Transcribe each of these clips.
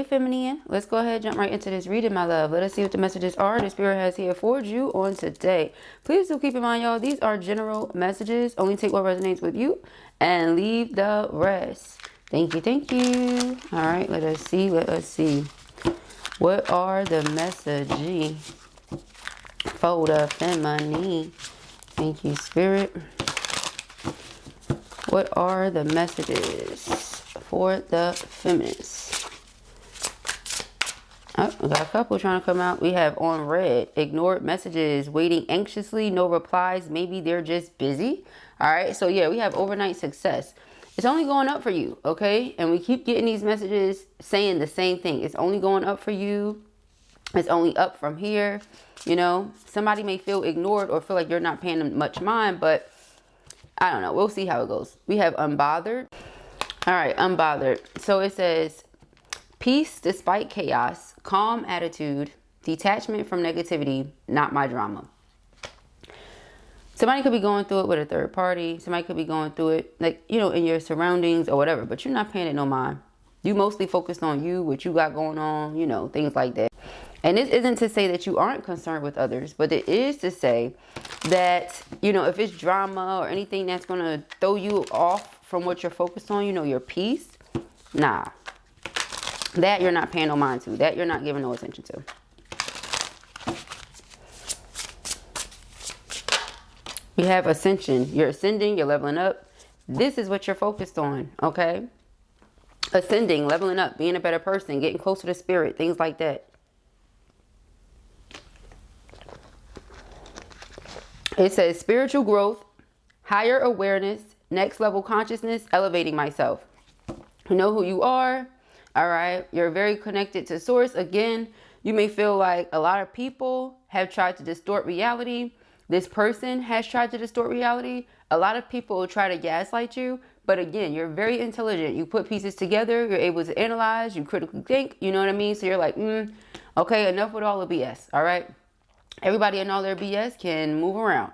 feminine. Let's go ahead and jump right into this reading, my love. Let us see what the messages are the Spirit has here for you on today. Please do keep in mind, y'all, these are general messages. Only take what resonates with you and leave the rest. Thank you, thank you. All right, let us see, let us see. What are the messages for the feminine? Thank you, Spirit. What are the messages for the feminists? Oh, we got a couple trying to come out. We have on red, ignored messages, waiting anxiously, no replies. Maybe they're just busy. All right. So yeah, we have overnight success. It's only going up for you. Okay. And we keep getting these messages saying the same thing. It's only going up for you. It's only up from here. You know, somebody may feel ignored or feel like you're not paying them much mind, but I don't know. We'll see how it goes. We have unbothered. All right, unbothered. So it says peace despite chaos, calm attitude, detachment from negativity, not my drama. Somebody could be going through it with a third party. Somebody could be going through it, like, you know, in your surroundings or whatever, but you're not paying it no mind. You mostly focused on you, what you got going on, you know, things like that. And this isn't to say that you aren't concerned with others, but it is to say that, you know, if it's drama or anything that's going to throw you off from what you're focused on, you know, your peace, nah. That you're not paying no mind to. That you're not giving no attention to. We have ascension. You're ascending, you're leveling up. This is what you're focused on, okay? Ascending, leveling up, being a better person, getting closer to spirit, things like that. It says spiritual growth, higher awareness, next level consciousness, elevating myself. You know who you are. All right. You're very connected to source. Again, you may feel like a lot of people have tried to distort reality. This person has tried to distort reality. A lot of people will try to gaslight you. But again, you're very intelligent. You put pieces together. You're able to analyze. You critically think. You know what I mean? So you're like, okay, enough with all the BS. All right. Everybody and all their BS can move around.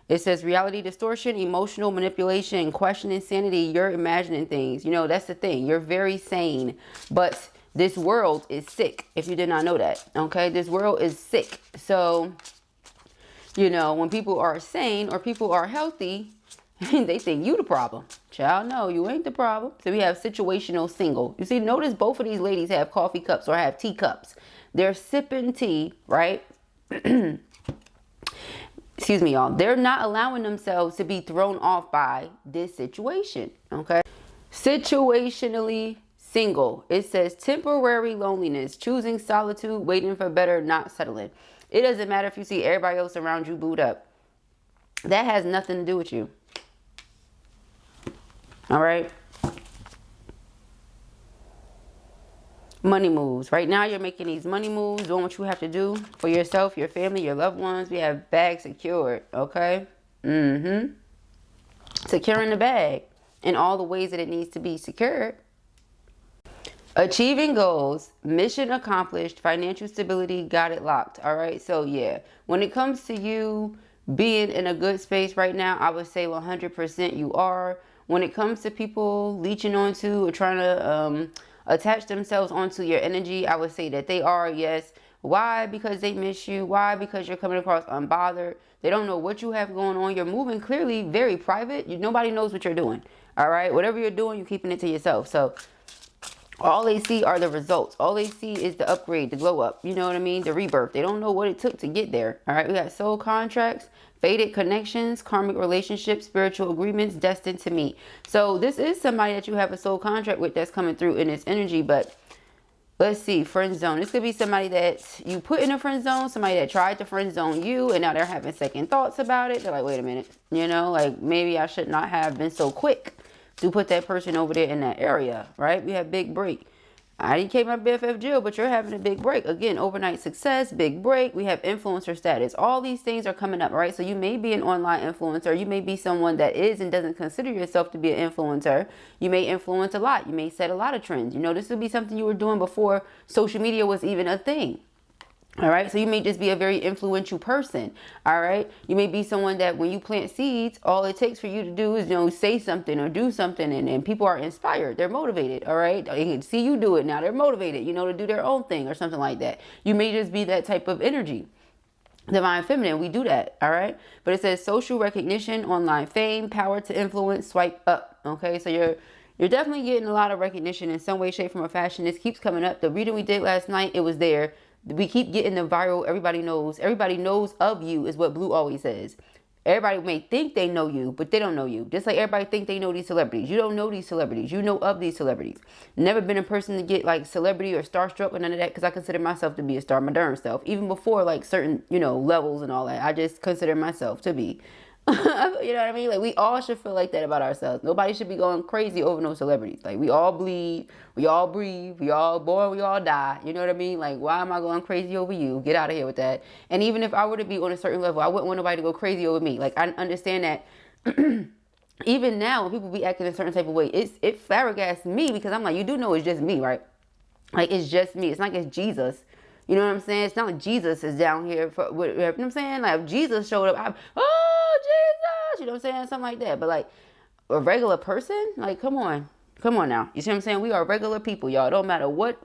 It says reality distortion, emotional manipulation, question insanity. You're imagining things. You know, that's the thing. You're very sane. But this world is sick, if you did not know that. Okay, this world is sick. So, you know, when people are sane or people are healthy, they think you the problem. Child, no, you ain't the problem. So we have situational single. You see, notice both of these ladies have coffee cups or have teacups. They're sipping tea, right? Excuse me, y'all. They're not allowing themselves to be thrown off by this situation. Okay. Situationally single. It says temporary loneliness, choosing solitude, waiting for better, not settling. It doesn't matter if you see everybody else around you booed up. That has nothing to do with you. All right. Money moves. Right now you're making these money moves, doing what you have to do for yourself, your family, your loved ones. We have bag secured. Okay. Securing the bag in all the ways that it needs to be secured. Achieving goals, mission accomplished, financial stability, got it locked. All right. So yeah, when it comes to you being in a good space right now, I would say 100% you are. When it comes to people leeching onto or trying to attach themselves onto your energy, I would say that they are, yes. Why? Because they miss you. Why? Because you're coming across unbothered. They don't know what you have going on. You're moving clearly very private. Nobody knows what you're doing. All right. Whatever you're doing, you're keeping it to yourself. So all they see are the results. All they see is the upgrade, the glow up. You know what I mean? The rebirth. They don't know what it took to get there. All right. We got soul contracts, faded connections, karmic relationships, spiritual agreements, destined to meet. So this is somebody that you have a soul contract with that's coming through in this energy. But let's see, friend zone. This could be somebody that you put in a friend zone, somebody that tried to friend zone you, and now they're having second thoughts about it. They're like, wait a minute, you know, like maybe I should not have been so quick to put that person over there in that area, right? We have big break. I didn't keep my BFF Jill, but you're having a big break. Again, overnight success, big break. We have influencer status. All these things are coming up, right? So you may be an online influencer. You may be someone that is and doesn't consider yourself to be an influencer. You may influence a lot. You may set a lot of trends. You know, this would be something you were doing before social media was even a thing. All right. So you may just be a very influential person. All right. You may be someone that when you plant seeds, all it takes for you to do is, say something or do something. And people are inspired. They're motivated. All right. They can see you do it. Now they're motivated, to do their own thing or something like that. You may just be that type of energy. Divine Feminine, we do that. All right. But it says social recognition, online fame, power to influence, swipe up. Okay. So you're definitely getting a lot of recognition in some way, shape, form, or fashion. This keeps coming up. The reading we did last night, it was there. We keep getting the viral, everybody knows of you is what Blue always says. Everybody may think they know you, but they don't know you. Just like everybody think they know these celebrities. You don't know these celebrities. You know of these celebrities. Never been a person to get like celebrity or starstruck or none of that, because I consider myself to be a star, my darn self. Even before like certain, levels and all that. I just consider myself to be. You know what I mean? Like, we all should feel like that about ourselves. Nobody should be going crazy over no celebrities. Like, we all bleed, we all breathe, we all born, we all die. You know what I mean? Like, why am I going crazy over you? Get out of here with that. And even if I were to be on a certain level, I wouldn't want nobody to go crazy over me. Like, I understand that. Even now, when people be acting a certain type of way, it flabbergasts me, because I'm like, you do know it's just me, right? Like, it's just me. It's not like it's Jesus. You know what I'm saying? It's not like Jesus is down here for, you know what I'm saying? Like, if Jesus showed up, oh, Jesus, you know what I'm saying? Something like that. But like a regular person, like, come on now. You see what I'm saying? We are regular people, y'all. It don't matter what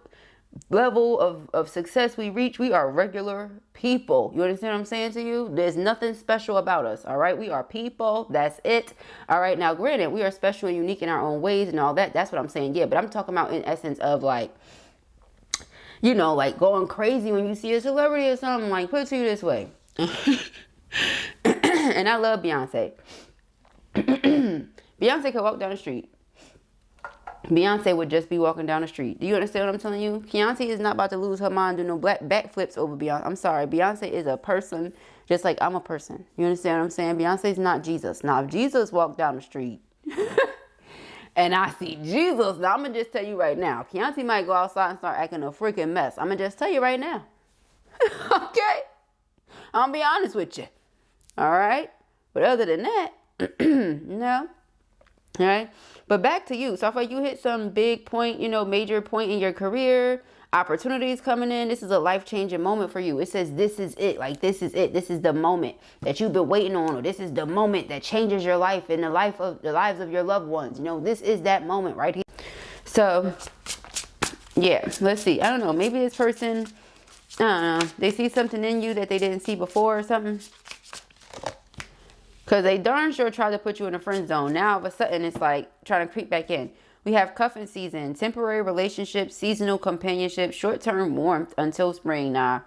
level of success we reach, we are regular people. You understand what I'm saying to you? There's nothing special about us. All right. We are people. That's it. All right. Now, granted, we are special and unique in our own ways and all that. That's what I'm saying. Yeah. But I'm talking about in essence of like, like going crazy when you see a celebrity or something. Like, put it to you this way. And I love Beyonce. Beyonce could walk down the street. Beyonce would just be walking down the street. Do you understand what I'm telling you? Kianti is not about to lose her mind, do no backflips over Beyonce. I'm sorry. Beyonce is a person just like I'm a person. You understand what I'm saying? Beyonce's not Jesus. Now, if Jesus walked down the street and I see Jesus, now I'm going to just tell you right now, Kianti might go outside and start acting a freaking mess. I'm going to just tell you right now. Okay? I'm going to be honest with you. All right? But other than that, no. All right? But back to you. So I feel like you hit some big point, major point in your career. Opportunities coming in. This is a life-changing moment for you. It says this is it. Like, this is it. This is the moment that you've been waiting on. Or this is the moment that changes your life and the lives of your loved ones. This is that moment right here. So, yeah. Let's see. I don't know. Maybe this person, they see something in you that they didn't see before or something. Because they darn sure tried to put you in a friend zone. Now, all of a sudden, it's like trying to creep back in. We have cuffing season, temporary relationships, seasonal companionship, short-term warmth until spring. Nah.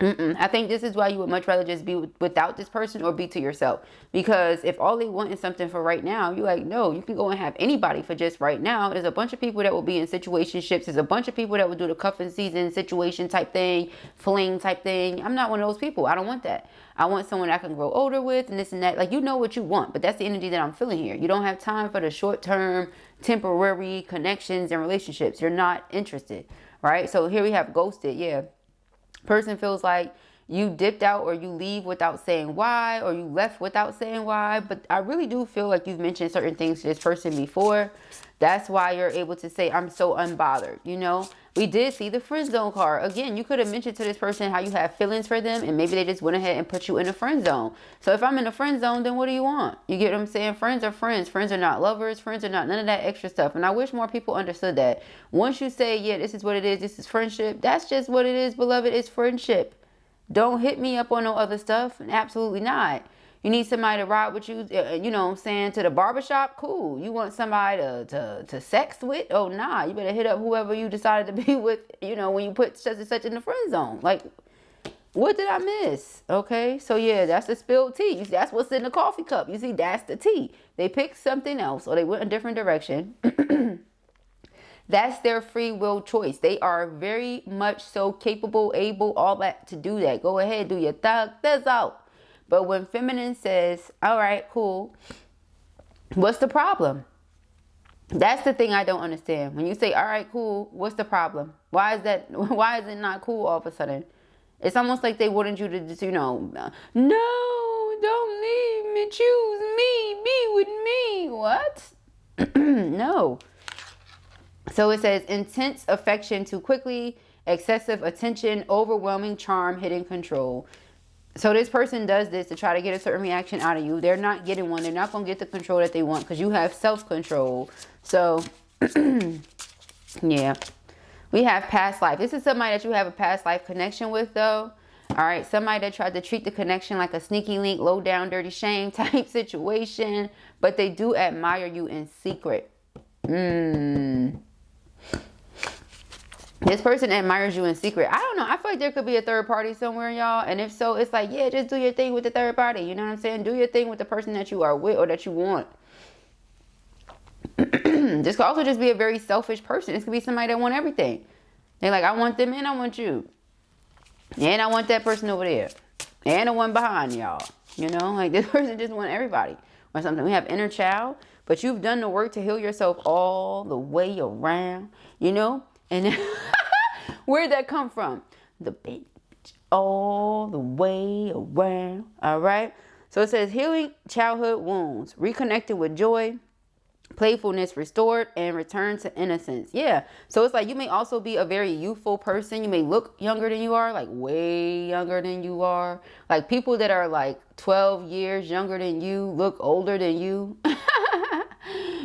I think this is why you would much rather just be without this person or be to yourself. Because if all they want is something for right now, you're like, no, you can go and have anybody for just right now. There's a bunch of people that will be in situationships. There's a bunch of people that will do the cuffing season situation type thing, fling type thing. I'm not one of those people. I don't want that. I want someone I can grow older with and this and that. Like, you know what you want, but that's the energy that I'm feeling here. You don't have time for the short-term, temporary connections and relationships. You're not interested, right? So here we have ghosted. Yeah. Person feels like you dipped out or you leave without saying why, or you left without saying why. But I really do feel like you've mentioned certain things to this person before. That's why you're able to say, I'm so unbothered. We did see the friend zone card. Again, you could have mentioned to this person how you have feelings for them, and maybe they just went ahead and put you in a friend zone. So if I'm in a friend zone, then what do you want? You get what I'm saying? Friends are friends. Friends are not lovers. Friends are not none of that extra stuff. And I wish more people understood that. Once you say, yeah, this is what it is. This is friendship. That's just what it is, beloved. It's friendship. Don't hit me up on no other stuff. Absolutely not. You need somebody to ride with you, you know what I'm saying, to the barbershop? Cool. You want somebody to sex with? Oh, nah. You better hit up whoever you decided to be with, when you put such and such in the friend zone. Like, what did I miss? Okay. So, yeah, that's the spilled tea. You see, that's what's in the coffee cup. You see, that's the tea. They picked something else or they went a different direction. That's their free will choice. They are very much so capable, able, all that to do that. Go ahead, do your thug. That's out. But when feminine says, all right, cool, what's the problem? That's the thing I don't understand. When you say, all right, cool, what's the problem? Why is it not cool all of a sudden? It's almost like they wanted you to just, no, don't leave me, choose me, be with me. What? No. So it says intense affection too quickly, excessive attention, overwhelming charm, hidden control. So this person does this to try to get a certain reaction out of you. They're not getting one. They're not going to get the control that they want because you have self-control. So, yeah. We have past life. This is somebody that you have a past life connection with, though. All right. Somebody that tried to treat the connection like a sneaky link, low down, dirty shame type situation. But they do admire you in secret. This person admires you in secret. I don't know. I feel like there could be a third party somewhere, y'all. And if so, it's like, yeah, just do your thing with the third party. You know what I'm saying? Do your thing with the person that you are with or that you want. This could also just be a very selfish person. This could be somebody that want everything. They're like, I want them and I want you. And I want that person over there. And the one behind y'all. You know, like this person just want everybody or something. We have inner child. But you've done the work to heal yourself all the way around. You know? And where'd that come from? The baby all the way around. All right. So it says healing childhood wounds, reconnecting with joy, playfulness restored, and return to innocence. Yeah. So it's like you may also be a very youthful person. You may look younger than you are, like way younger than you are. Like people that are like 12 years younger than you look older than you.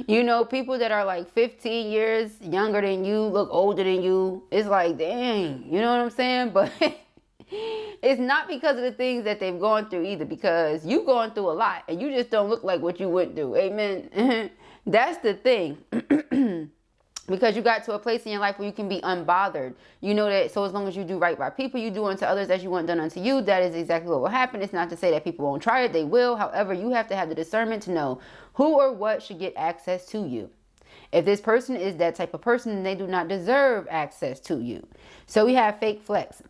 You know, people that are like 15 years younger than you look older than you. It's like, dang, you know what I'm saying? But it's not because of the things that they've gone through either, because you've gone through a lot and you just don't look like what you went through. Amen. That's the thing. Because you got to a place in your life where you can be unbothered. You know that, so as long as you do right by people, you do unto others as you want done unto you, that is exactly what will happen. It's not to say that people won't try it. They will. However, you have to have the discernment to know who or what should get access to you. If this person is that type of person, then they do not deserve access to you. So we have fake flex.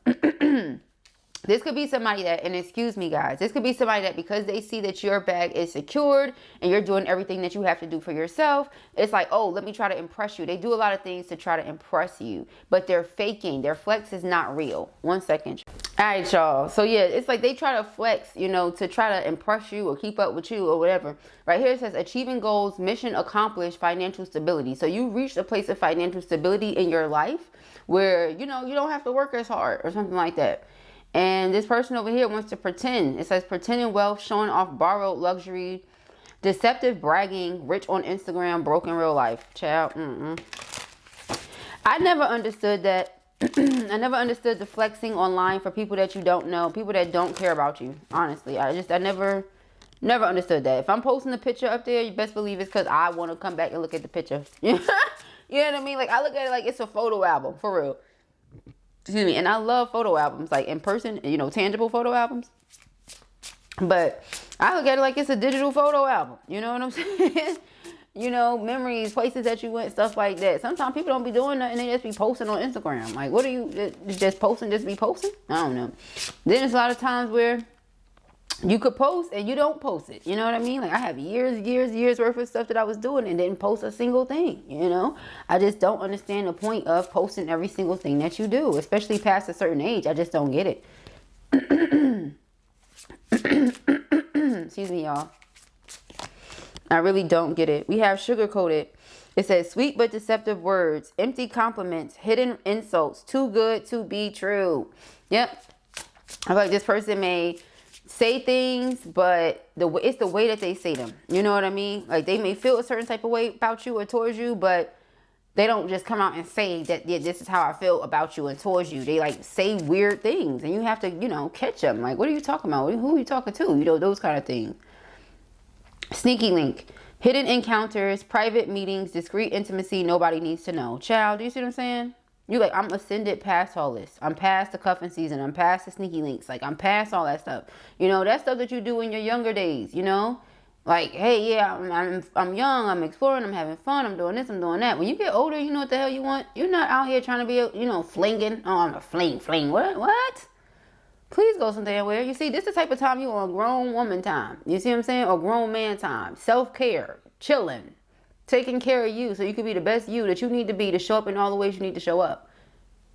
This could be somebody that, and excuse me guys, this could be somebody that because they see that your bag is secured and you're doing everything that you have to do for yourself, it's like, oh, let me try to impress you. They do a lot of things to try to impress you, but they're faking. Their flex is not real. 1 second. All right, y'all. So yeah, it's like they try to flex, you know, to try to impress you or keep up with you or whatever. Right here it says achieving goals, mission accomplished, financial stability. So you reached a place of financial stability in your life where, you know, you don't have to work as hard or something like that. And this person over here wants to pretend. It says pretending wealth, showing off borrowed luxury, deceptive bragging, rich on Instagram, broken real life. Child. I never understood that. I never understood the flexing online for people that you don't know, people that don't care about you. Honestly, I never understood that. If I'm posting a picture up there, you best believe it's because I want to come back and look at the picture. You know what I mean? Like I look at it like it's a photo album for real. Excuse me. And I love photo albums, like in person, you know, tangible photo albums. But I look at it like it's a digital photo album. You know what I'm saying? You know, memories, places that you went, stuff like that. Sometimes people don't be doing nothing. They just be posting on Instagram. Like, what are you just posting? Just be posting? I don't know. Then there's a lot of times where you could post and you don't post it. You know what I mean? Like I have years worth of stuff that I was doing and didn't post a single thing. You know, I just don't understand the point of posting every single thing that you do, especially past a certain age. I just don't get it. Excuse me, y'all. I really don't get it. We have sugar coated. It says sweet but deceptive words, empty compliments, hidden insults, too good to be true. Yep. I feel like this person may say things, but it's the way that they say them. You know what I mean? Like they may feel a certain type of way about you or towards you, but they don't just come out and say that, yeah, this is how I feel about you and towards you. They like say weird things and you have to, you know, catch them. Like, what are you talking about? Who are you talking to? You know, those kind of things. Sneaky link, hidden encounters, private meetings, discreet intimacy nobody needs to know. Child, do you see what I'm saying? You like, I'm ascended past all this. I'm past the cuffing season. I'm past the sneaky links. Like, I'm past all that stuff. You know, that stuff that you do in your younger days, you know? Like, hey, yeah, I'm young. I'm exploring. I'm having fun. I'm doing this. I'm doing that. When you get older, you know what the hell you want. You're not out here trying to be, you know, flinging. Oh, I'm a fling. What? Please go somewhere. You see, this is the type of time you on grown woman time. You see what I'm saying? Or grown man time. Self-care. Chilling. Taking care of you so you can be the best you that you need to be to show up in all the ways you need to show up.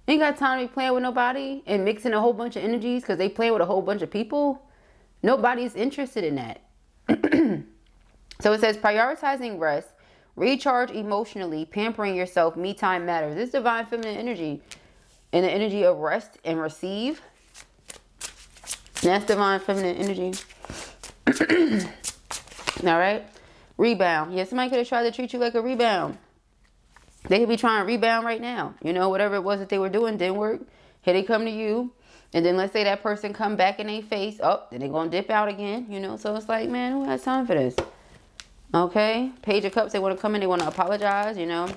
Ain't got time to be playing with nobody and mixing a whole bunch of energies because they playing with a whole bunch of people. Nobody's interested in that. So it says prioritizing rest, recharge emotionally, pampering yourself, me time matters. This divine feminine energy. in the energy of rest and receive. That's divine feminine energy. All right. Rebound. Yeah, somebody could have tried to treat you like a rebound. They could be trying to rebound right now. You know, whatever it was that they were doing didn't work. Here they come to you. And then let's say that person come back in their face. Oh, then they're going to dip out again. You know, so it's like, man, who has time for this? Okay. Page of Cups. They want to come in. They want to apologize, you know.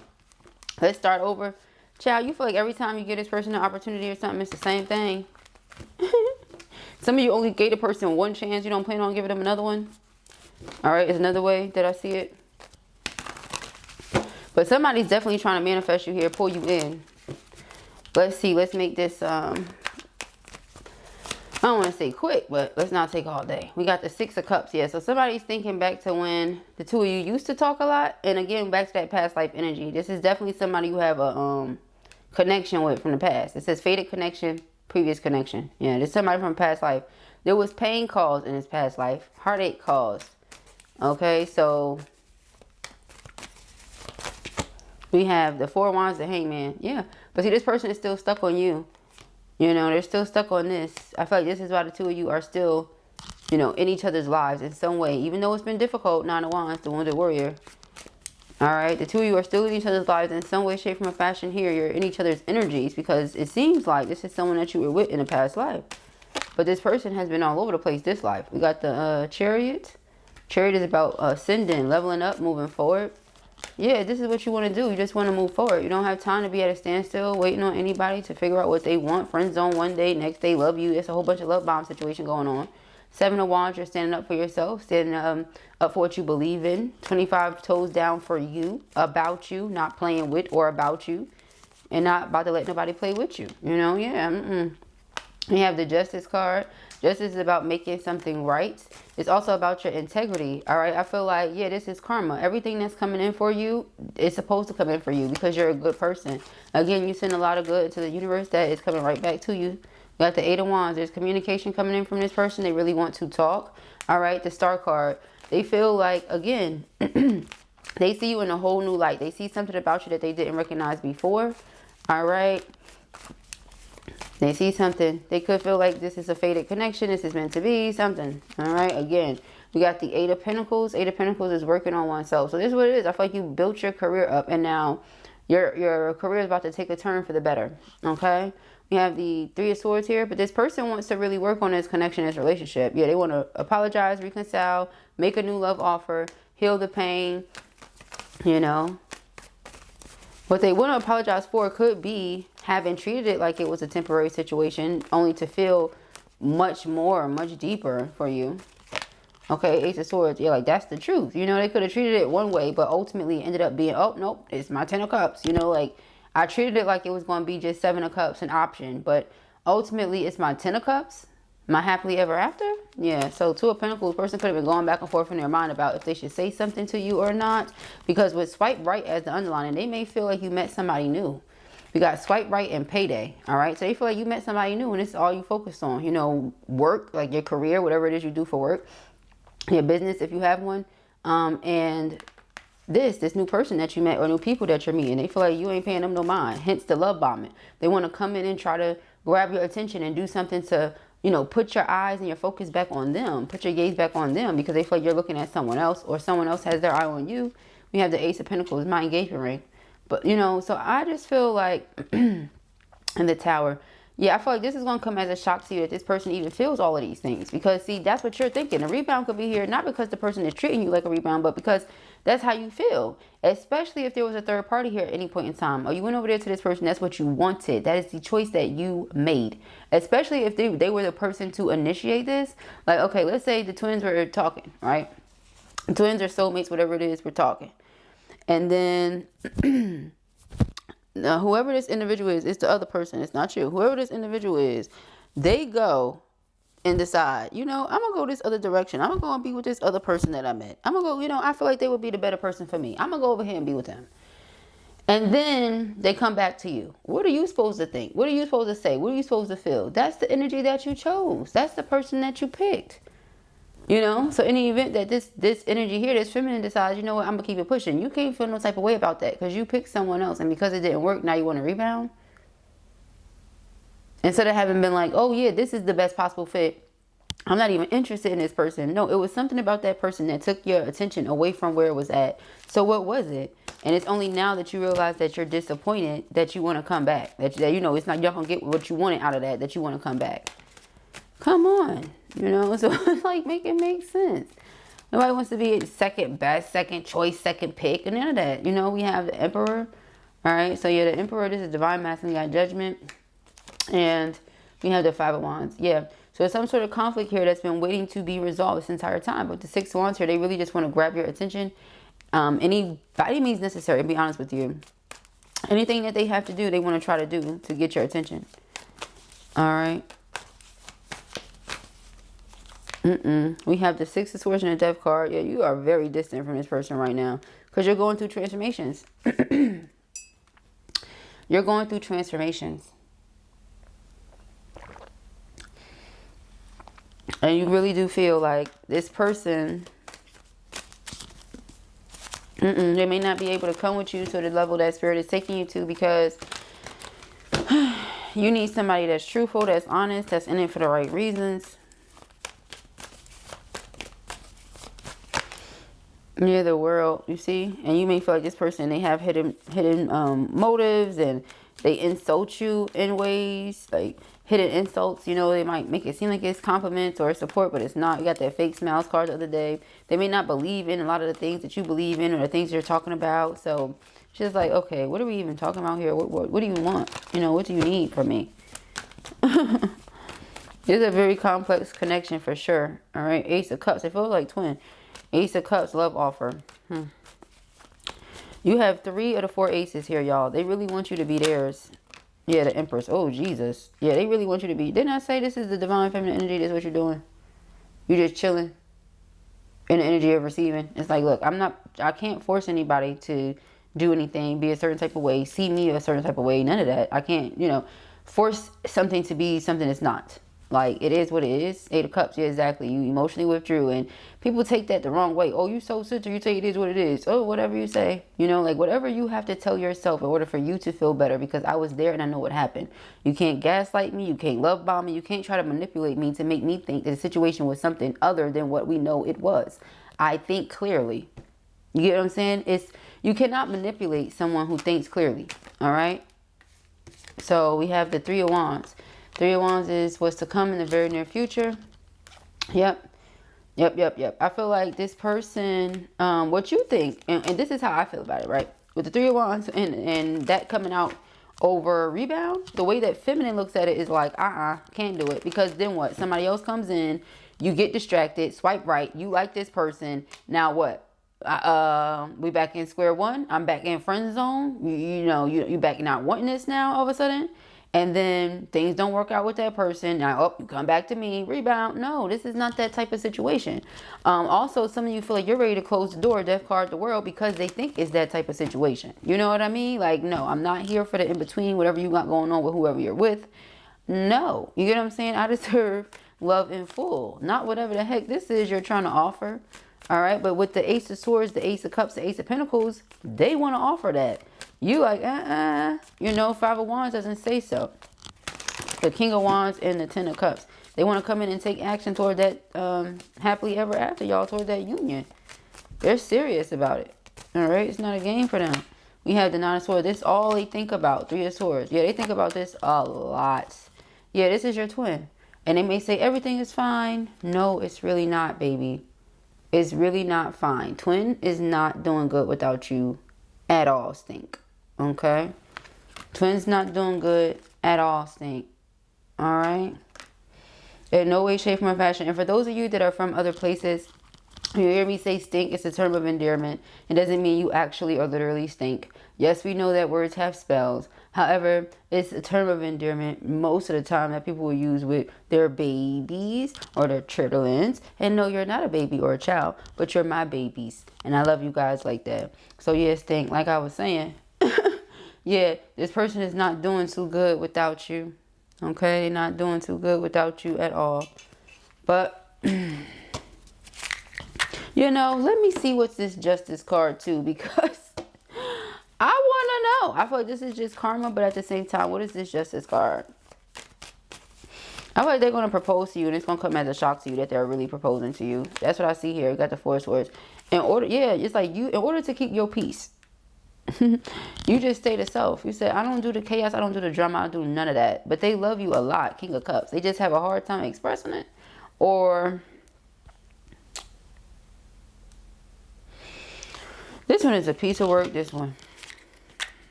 Let's start over. Child, you feel like every time you give this person an opportunity or something, it's the same thing. Some of you only gave a person one chance. You don't plan on giving them another one. All right. It's another way that I see it. But somebody's definitely trying to manifest you here, pull you in. Let's see. Let's make this, I don't want to say quick, but let's not take all day. We got the Six of Cups. Yeah, so somebody's thinking back to when the two of you used to talk a lot. And again, back to that past life energy. This is definitely somebody you have a connection with from the past. It says fated connection, previous connection. Yeah, there's somebody from past life. There was pain caused in his past life. Heartache caused. Okay, so we have the Four of Wands, the Hangman. Yeah, but see, this person is still stuck on you. You know, they're still stuck on this. I feel like this is why the two of you are still, you know, in each other's lives in some way. Even though it's been difficult, Nine of Wands, the Wounded Warrior. All right, the two of you are still in each other's lives in some way, shape, form, or fashion here. You're in each other's energies because it seems like this is someone that you were with in a past life. But this person has been all over the place this life. We got the Chariot. Chariot is about ascending, leveling up, moving forward. Yeah, this is what you want to do. You just want to move forward. You don't have time to be at a standstill waiting on anybody to figure out what they want. Friend zone one day, next day love you. It's a whole bunch of love bomb situation going on. Seven of Wands, you're standing up for yourself, standing up for what you believe in. 25 toes down for you, about you, not playing with or about you, and not about to let nobody play with you. You know, yeah. You have the Justice card. Justice is about making something right. It's also about your integrity. All right. I feel like, yeah, this is karma. Everything that's coming in for you is supposed to come in for you because you're a good person. Again, you send a lot of good into the universe that is coming right back to you. You got the Eight of Wands. There's communication coming in from this person. They really want to talk. All right. The Star card. They feel like, again, they see you in a whole new light. They see something about you that they didn't recognize before. All right. They see something. They could feel like this is a fated connection. This is meant to be something. All right. Again, we got the Eight of Pentacles. Eight of Pentacles is working on oneself. So this is what it is. I feel like you built your career up and now your career is about to take a turn for the better. Okay. We have the Three of Swords here, but this person wants to really work on this connection, this relationship. Yeah, they want to apologize, reconcile, make a new love offer, heal the pain, you know. What they want to apologize for could be having treated it like it was a temporary situation, only to feel much more, much deeper for you. Okay, Ace of Swords. Yeah, like that's the truth. You know, they could have treated it one way, but ultimately it ended up being, oh, nope, it's my Ten of Cups. You know, like I treated it like it was going to be just Seven of Cups, an option. But ultimately it's my Ten of Cups, my happily ever after. Yeah, so Two of Pentacles, person could have been going back and forth in their mind about if they should say something to you or not. Because with swipe right as the underlining, they may feel like you met somebody new. We got swipe right and payday. All right, so they feel like you met somebody new and it's all you focus on. You know, work, like your career, whatever it is you do for work. Your business, if you have one. And this new person that you met or new people that you're meeting, they feel like you ain't paying them no mind. Hence the love bombing. They want to come in and try to grab your attention and do something to, you know, put your eyes and your focus back on them. Put your gaze back on them because they feel like you're looking at someone else or someone else has their eye on you. We have the Ace of Pentacles, my engagement ring. But, you know, so I just feel like in the Tower, yeah, I feel like this is going to come as a shock to you that this person even feels all of these things. Because, see, that's what you're thinking. A rebound could be here, not because the person is treating you like a rebound, but because that's how you feel. Especially if there was a third party here at any point in time. Or you went over there to this person, that's what you wanted. That is the choice that you made. Especially if they were the person to initiate this. Like, okay, let's say the twins were talking, right? Twins or soulmates, whatever it is, we're talking. And then now, whoever this individual is, it's the other person. It's not you. Whoever this individual is, they go and decide, you know, I'm going to go this other direction. I'm going to go and be with this other person that I met. I'm going to go, you know, I feel like they would be the better person for me. I'm going to go over here and be with them. And then they come back to you. What are you supposed to think? What are you supposed to say? What are you supposed to feel? That's the energy that you chose. That's the person that you picked. You know, so in the event that this energy here, this feminine decides, you know what, I'm going to keep it pushing. You can't feel no type of way about that because you picked someone else. And because it didn't work, now you want to rebound. Instead of having been like, oh yeah, this is the best possible fit, I'm not even interested in this person. No, it was something about that person that took your attention away from where it was at. So what was it? And it's only now that you realize that you're disappointed that you want to come back. That you know, it's not, you're going to get what you wanted out of that you want to come back. Come on. You know, so it's like, make it make sense. Nobody wants to be second best, second choice, second pick, and none of that. You know, we have the Emperor. All right. So yeah, the Emperor, this is Divine Masculine, got Judgment. And we have the Five of Wands. Yeah. So there's some sort of conflict here that's been waiting to be resolved this entire time. But the Six of Wands here, they really just want to grab your attention. Any by any means necessary, to be honest with you. Anything that they have to do, they want to try to do to get your attention. All right. We have the Six of Swords and the Death card. Yeah, you are very distant from this person right now. Because you're going through transformations. You're going through transformations. And you really do feel like this person, they may not be able to come with you to the level that Spirit is taking you to, because you need somebody that's truthful, that's honest, that's in it for the right reasons. Yeah, the World, you see? And you may feel like this person, they have hidden motives, and they insult you in ways, like hidden insults. You know, they might make it seem like it's compliments or support, but it's not. You got that fake smiles card the other day. They may not believe in a lot of the things that you believe in or the things you're talking about. So it's just like, okay, what are we even talking about here? What do you want? You know, what do you need from me? It's a very complex connection for sure. All right, Ace of Cups. It feels like twin. Ace of Cups, love offer. You have 3 of the 4 aces here, y'all. They really want you to be theirs. Yeah, the Empress. Oh, Jesus. Yeah, they really want you to be. Didn't I say this is the divine feminine energy? That's what you're doing. You're just chilling in the energy of receiving. It's like, look, I can't force anybody to do anything, be a certain type of way, see me a certain type of way. None of that. I can't, you know, force something to be something it's not. Like, it is what it is. 8 of Cups, yeah, exactly. You emotionally withdrew, and people take that the wrong way. Oh, you so sensitive, you say it is what it is. Oh, whatever you say. You know, like, whatever you have to tell yourself in order for you to feel better, because I was there and I know what happened. You can't gaslight me. You can't love bomb me. You can't try to manipulate me to make me think that the situation was something other than what we know it was. I think clearly. You get what I'm saying? You cannot manipulate someone who thinks clearly. All right? So, we have the 3 of Wands. 3 of Wands is what's to come in the very near future. Yep. I feel like this person, what you think, and this is how I feel about it, right? With the 3 of Wands and that coming out over rebound, the way that feminine looks at it is like, can't do it. Because then what? Somebody else comes in, you get distracted, swipe right, you like this person. Now what? We back in square one. I'm back in friend zone. You know, you back not wanting this now all of a sudden. And then things don't work out with that person. Now, oh, you come back to me, rebound. No, this is not that type of situation. Also, some of you feel like you're ready to close the door, Death card, the World, because they think it's that type of situation. You know what I mean? Like, no, I'm not here for the in-between, whatever you got going on with whoever you're with. No, you get what I'm saying? I deserve love in full, not whatever the heck this is you're trying to offer. All right, but with the Ace of Swords, the Ace of Cups, the Ace of Pentacles, they want to offer that. You like, you know, 5 of Wands doesn't say so. The King of Wands and the 10 of Cups. They want to come in and take action toward that happily ever after, y'all, toward that union. They're serious about it. All right, it's not a game for them. We have the 9 of Swords. This is all they think about. 3 of Swords. Yeah, they think about this a lot. Yeah, this is your twin. And they may say everything is fine. No, it's really not, baby. It's really not fine. Twin is not doing good without you at all, stink. Okay? Twin's not doing good at all, stink. Alright? In no way, shape, or fashion. And for those of you that are from other places, you hear me say stink, it's a term of endearment. It doesn't mean you actually or literally stink. Yes, we know that words have spells. However, it's a term of endearment most of the time that people will use with their babies or their children's. And no, you're not a baby or a child, but you're my babies. And I love you guys like that. So yeah, stink, like I was saying. Yeah, this person is not doing too good without you. Okay, they're not doing too good without you at all. But, you know, let me see what's this Justice card too, because I want to know. I feel like this is just karma, but at the same time, what is this Justice card? I feel like they're going to propose to you, and it's going to come as a shock to you that they're really proposing to you. That's what I see here. You got the Four of Swords. In order, yeah, it's like you, in order to keep your peace, you just stay to self. You said, I don't do the chaos, I don't do the drama, I don't do none of that. But they love you a lot, King of Cups. They just have a hard time expressing it. Or this one is a piece of work, this one.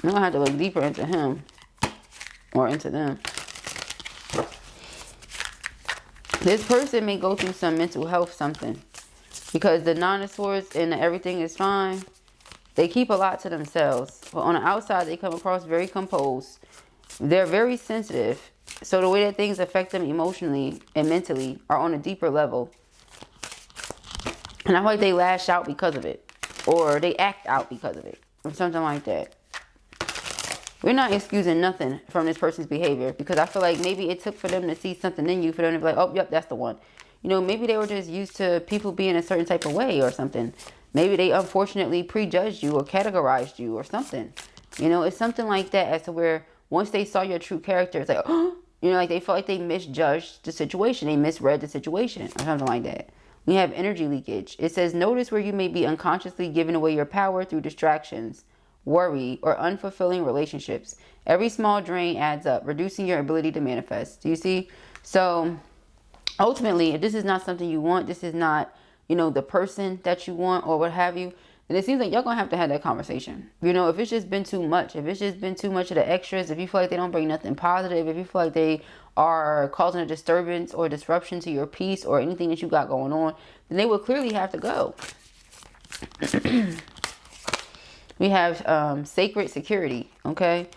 I'm going to have to look deeper into him or into them. This person may go through some mental health something. Because the Nine of Swords and the everything is fine, they keep a lot to themselves. But on the outside, they come across very composed. They're very sensitive. So the way that things affect them emotionally and mentally are on a deeper level. And I feel like they lash out because of it. Or they act out because of it. Or something like that. We're not excusing nothing from this person's behavior. Because I feel like maybe it took for them to see something in you. For them to be like, oh, yep, that's the one. You know, maybe they were just used to people being a certain type of way or something. Maybe they unfortunately prejudged you or categorized you or something. You know, it's something like that as to where once they saw your true character, it's like, oh, you know, like they felt like they misjudged the situation. They misread the situation or something like that. We have energy leakage. It says, notice where you may be unconsciously giving away your power through distractions, worry, or unfulfilling relationships. Every small drain adds up, reducing your ability to manifest. Do you see? So ultimately, if this is not something you want, this is not, you know, the person that you want or what have you, then it seems like y'all gonna have to have that conversation. You know, if it's just been too much, if it's just been too much of the extras, if you feel like they don't bring nothing positive, if you feel like they are causing a disturbance or disruption to your peace or anything that you got going on, then they will clearly have to go. We have sacred security, okay?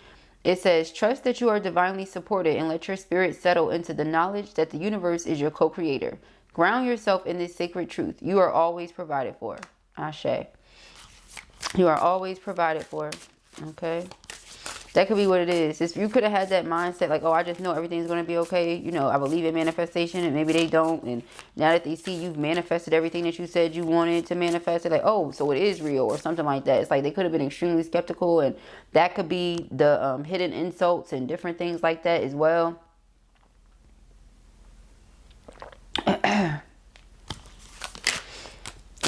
It says, trust that you are divinely supported and let your spirit settle into the knowledge that the universe is your co-creator. Ground yourself in this sacred truth. You are always provided for. Ashe. You are always provided for. Okay? That could be what it is. If you could have had that mindset like, oh, I just know everything's going to be okay. You know, I believe in manifestation, and maybe they don't. And now that they see you've manifested everything that you said you wanted to manifest, they're like, oh, so it is real or something like that. It's like they could have been extremely skeptical, and that could be the hidden insults and different things like that as well.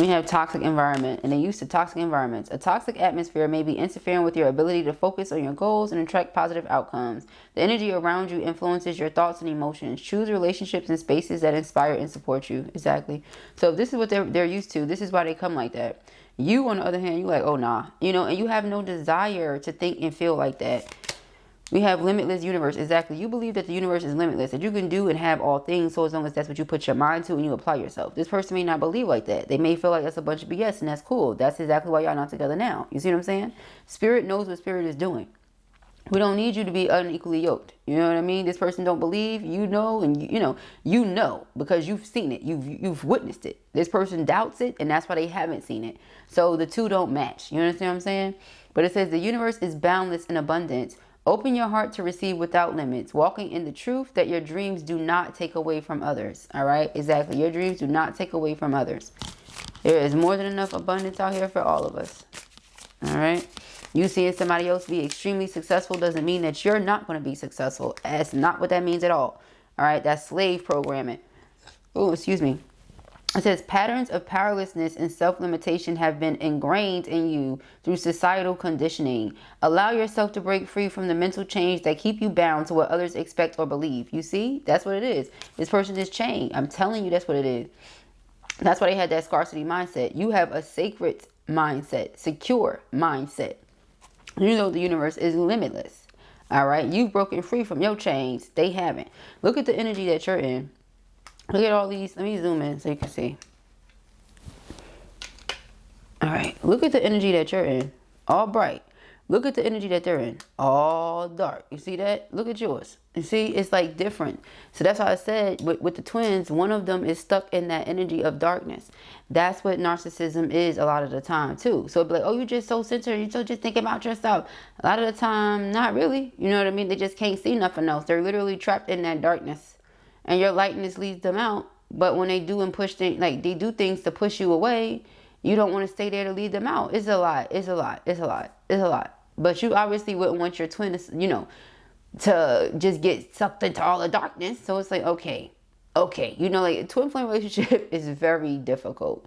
We have toxic environment, and they use to toxic environments. A toxic atmosphere may be interfering with your ability to focus on your goals and attract positive outcomes. The energy around you influences your thoughts and emotions. Choose relationships and spaces that inspire and support you. Exactly. So if this is what they're used to, this is why they come like that. You, on the other hand, you're like, oh, nah. You know, and you have no desire to think and feel like that. We have limitless universe. Exactly. You believe that the universe is limitless, that you can do and have all things, so as long as that's what you put your mind to and you apply yourself. This person may not believe like that. They may feel like that's a bunch of BS, and that's cool. That's exactly why y'all not together now. You see what I'm saying? Spirit knows what spirit is doing. We don't need you to be unequally yoked. You know what I mean? This person don't believe, you know, and you know because you've seen it. You've witnessed it. This person doubts it, and that's why they haven't seen it. So the two don't match. You understand what I'm saying? But it says the universe is boundless in abundance. Open your heart to receive without limits, walking in the truth that your dreams do not take away from others. All right? Exactly. Your dreams do not take away from others. There is more than enough abundance out here for all of us. All right? You seeing somebody else be extremely successful doesn't mean that you're not going to be successful. That's not what that means at all. All right? That's slave programming. Oh, excuse me. It says patterns of powerlessness and self-limitation have been ingrained in you through societal conditioning. Allow yourself to break free from the mental chains that keep you bound to what others expect or believe. You see? That's what it is. This person is chained. I'm telling you, that's what it is. That's why they had that scarcity mindset. You have a sacred mindset, secure mindset. You know the universe is limitless. All right? You've broken free from your chains. They haven't. Look at the energy that you're in. Look at all these. Let me zoom in so you can see. All right. Look at the energy that you're in. All bright. Look at the energy that they're in. All dark. You see that? Look at yours. You see? It's like different. So that's why I said with the twins, one of them is stuck in that energy of darkness. That's what narcissism is a lot of the time too. So it'd be like, oh, you're just so centered. You're so just thinking about yourself. A lot of the time, not really. You know what I mean? They just can't see nothing else. They're literally trapped in that darkness. And your lightness leads them out. But when they do and push things, like they do things to push you away, you don't want to stay there to lead them out. It's a lot. It's a lot. It's a lot. It's a lot. But you obviously wouldn't want your twin to, you know, to just get sucked into all the darkness. So it's like, okay, you know, like a twin flame relationship is very difficult.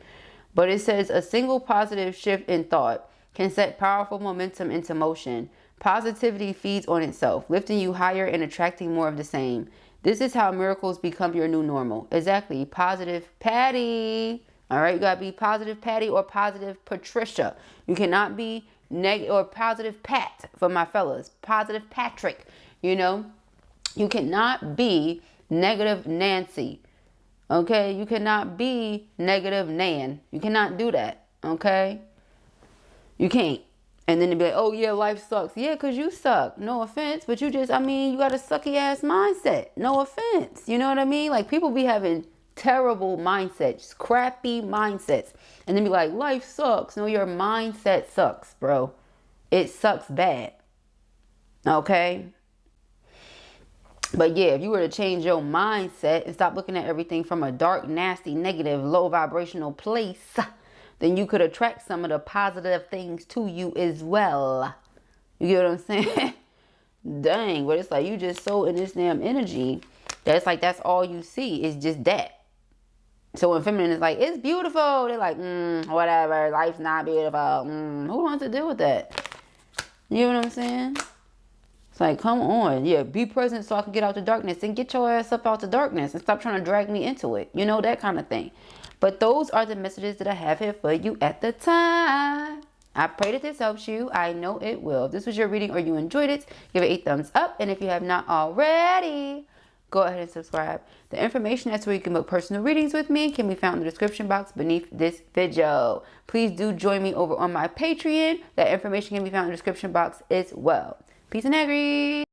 But it says a single positive shift in thought can set powerful momentum into motion. Positivity feeds on itself, lifting you higher and attracting more of the same. This is how miracles become your new normal. Exactly. Positive Patty. All right. You got to be positive Patty or positive Patricia. You cannot be negative or positive Pat for my fellas. Positive Patrick. You know, you cannot be negative Nancy. Okay. You cannot be negative Nan. You cannot do that. Okay. You can't. And then they'd be like, oh yeah, life sucks. Yeah, because you suck. No offense. But you just, I mean, you got a sucky ass mindset. No offense. You know what I mean? Like, people be having terrible mindsets, crappy mindsets. And then be like, life sucks. No, your mindset sucks, bro. It sucks bad. Okay? But yeah, if you were to change your mindset and stop looking at everything from a dark, nasty, negative, low vibrational place, then you could attract some of the positive things to you as well. You get what I'm saying? Dang, but it's like you just so in this damn energy that's like that's all you see is just that. So when feminine is like, it's beautiful, they're like, whatever, life's not beautiful. Who wants to deal with that? You know what I'm saying? It's like, come on. Yeah, be present so I can get out the darkness and get your ass up out the darkness and stop trying to drag me into it. You know, that kind of thing. But those are the messages that I have here for you at the time. I pray that this helps you. I know it will. If this was your reading or you enjoyed it, give it a thumbs up. And if you have not already, go ahead and subscribe. The information that's where you can book personal readings with me can be found in the description box beneath this video. Please do join me over on my Patreon. That information can be found in the description box as well. Peace and agri.